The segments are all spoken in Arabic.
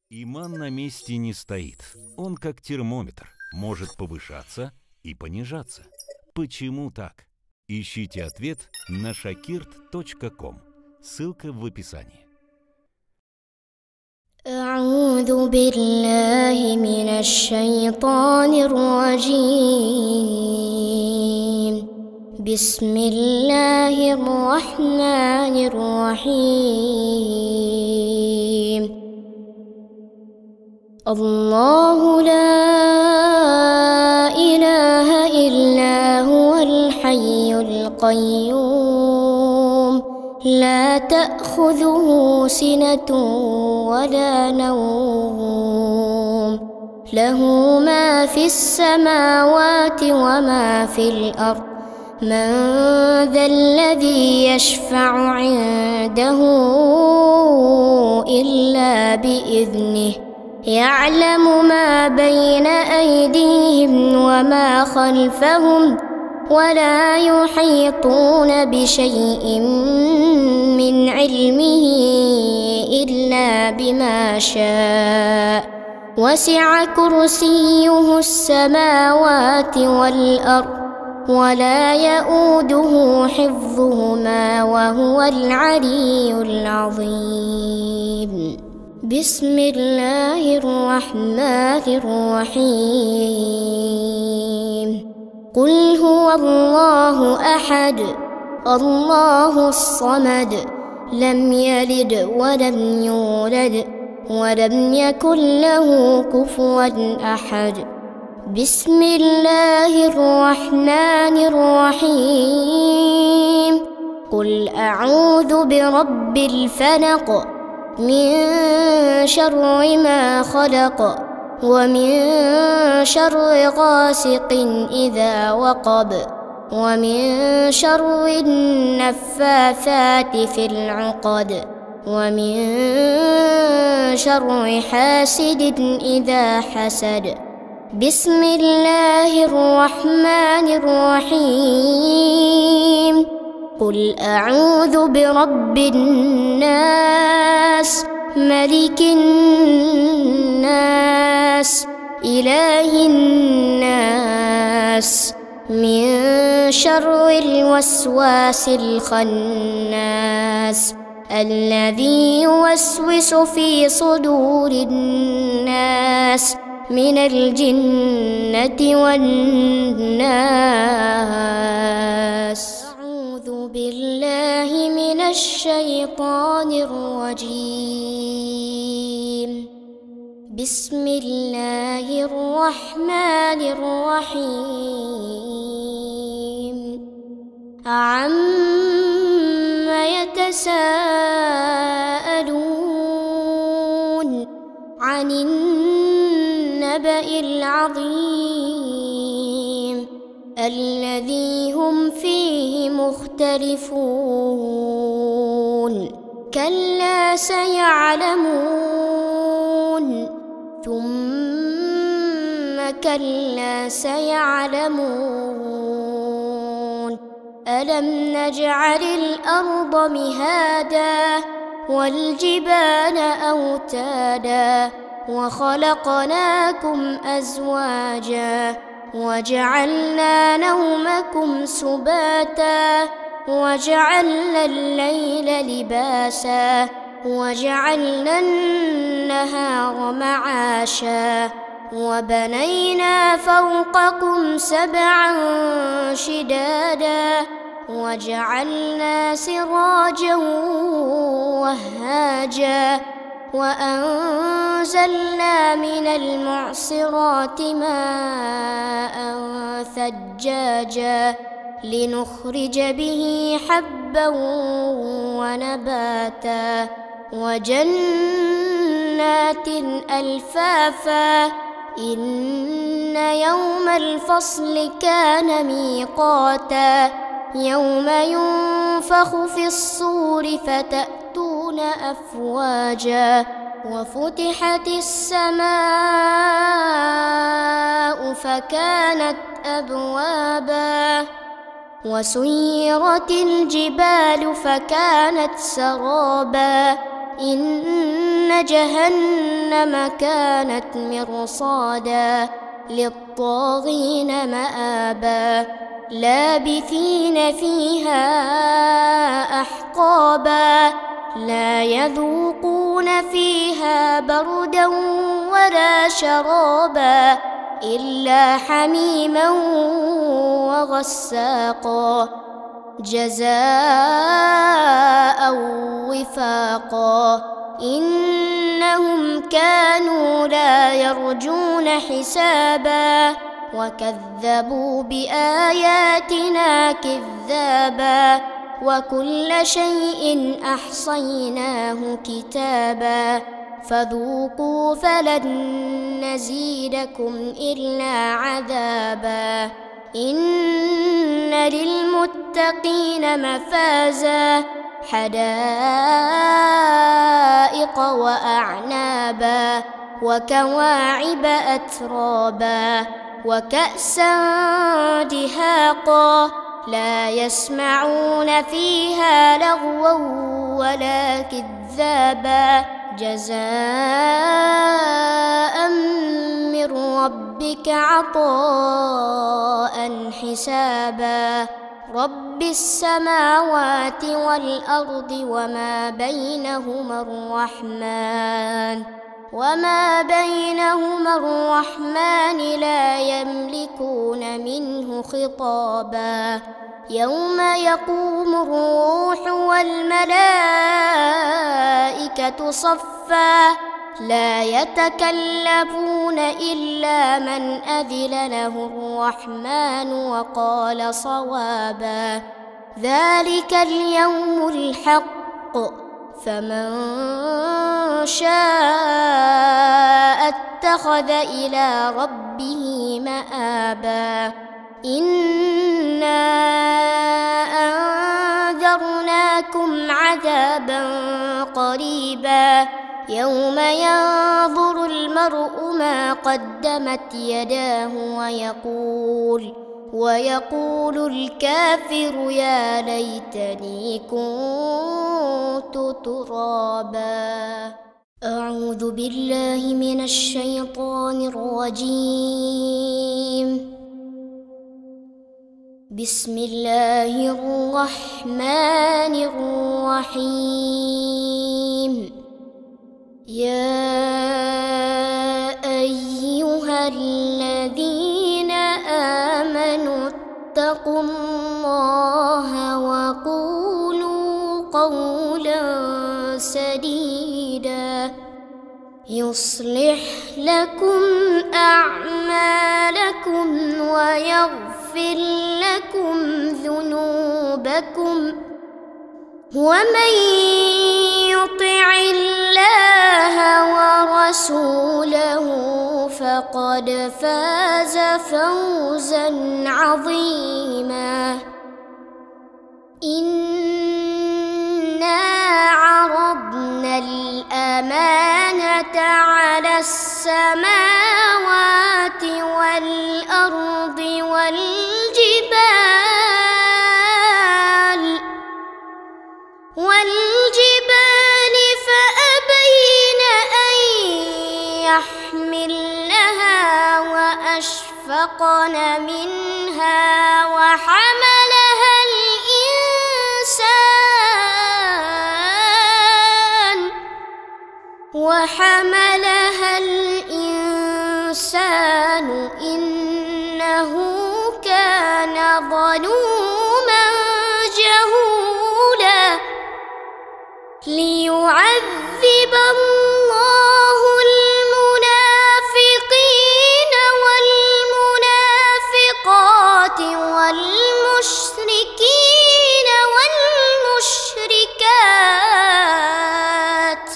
Иман на месте не стоит. Он как термометр, может повышаться и понижаться. Почему так? Ищите ответ на shakirt.com. Ссылка в описании. أعوذ بالله من الشيطان الرجيم. بسم الله الرحمن الرحيم. الله لا إله إلا هو الحي القيوم لا تأخذه سنة ولا نوم له ما في السماوات وما في الأرض من ذا الذي يشفع عنده إلا بإذنه يعلم ما بين أيديهم وما خلفهم ولا يحيطون بشيء من علمه إلا بما شاء وسع كرسيه السماوات والأرض ولا يؤوده حفظهما وهو العلي العظيم. بسم الله الرحمن الرحيم. قل هو الله أحد الله الصمد لم يلد ولم يولد ولم يكن له كفوا أحد. بسم الله الرحمن الرحيم. قل أعوذ برب الفلق من شر ما خلق ومن شر غاسق إذا وقب ومن شر النفاثات في العقد ومن شر حاسد إذا حسد. بسم الله الرحمن الرحيم. قل أعوذ برب الناس ملك الناس إله الناس من شر الوسواس الخناس الذي يوسوس في صدور الناس من الجنة والناس. أعوذ بالله من الشيطان الرجيم. بسم الله الرحمن الرحيم. عما يتساءلون عن النبأ العظيم الذي هم فيه مختلفون. كلا سيعلمون ثم كلا سيعلمون. ألم نجعل الأرض مهادا والجبال أوتادا وخلقناكم أزواجا وجعلنا نومكم سباتا وجعلنا الليل لباسا وجعلنا النهار معاشا وبنينا فوقكم سبعا شدادا وجعلنا سراجا وهاجا وأنزلنا من المعصرات ماء ثجاجا لنخرج به حبا ونباتا وجنات ألفافا. إن يوم الفصل كان ميقاتا يوم ينفخ في الصور فتأتون أفواجا وفتحت السماء فكانت أبوابا وسيرت الجبال فكانت سرابا. إن إن جهنم كانت مرصادا للطاغين مآبا لابثين فيها أحقابا لا يذوقون فيها بردا ولا شرابا إلا حميما وغساقا جزاء وفاقا إنهم كانوا لا يرجون حسابا وكذبوا بآياتنا كذابا وكل شيء أحصيناه كتابا فذوقوا فلن نزيدكم إلا عذابا إن للمتقين مفازا حدائق وأعنابا وكواعب أترابا وكأسا دهاقا لا يسمعون فيها لغوا ولا كذابا جزاء من ربك عطاء حسابا رب السماوات والأرض وما بينهما الرحمن لا يملكون منه خطابا يوم يقوم الروح والملائكة صفا لا يتكلمون إلا من أذن له الرحمن وقال صوابا ذلك اليوم الحق فمن شاء اتخذ إلى ربه مآبا إنا أنذرناكم عذابا قريبا يوم ينظر المرء ما قدمت يداه ويقول الكافر يا ليتني كنت ترابا أعوذ بالله من الشيطان الرجيم بسم الله الرحمن الرحيم يا أيها الذين آمنوا اتقوا الله وقولوا قولا سديدا يصلح لكم أعمالكم ويغفر لكم ذنوبكم ومن يطع الله ورسوله فقد فاز فوزا عظيما إنا عرضنا الأمانة على السماوات والأرض والجبال فأبين أن يحملنها وأشفقن منها وحملها الإنسان إنه كان ظلوما جهولا ليعذب الله المنافقين والمنافقات والمشركين والمشركات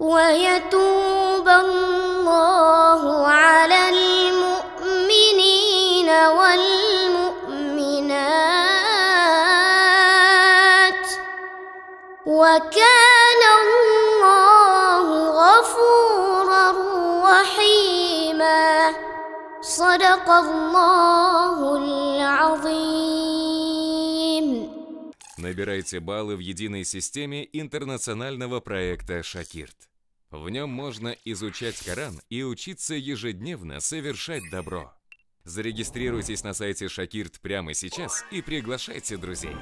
ويتوب الله على المؤمنين والمؤمنات وكان الله غفورا رحيما صدق الله العظيم. Набирайте баллы в единой системе интернационального проекта «Шакирт». В нем можно изучать Коран и учиться ежедневно совершать добро. Зарегистрируйтесь на сайте Шакирт прямо сейчас и приглашайте друзей.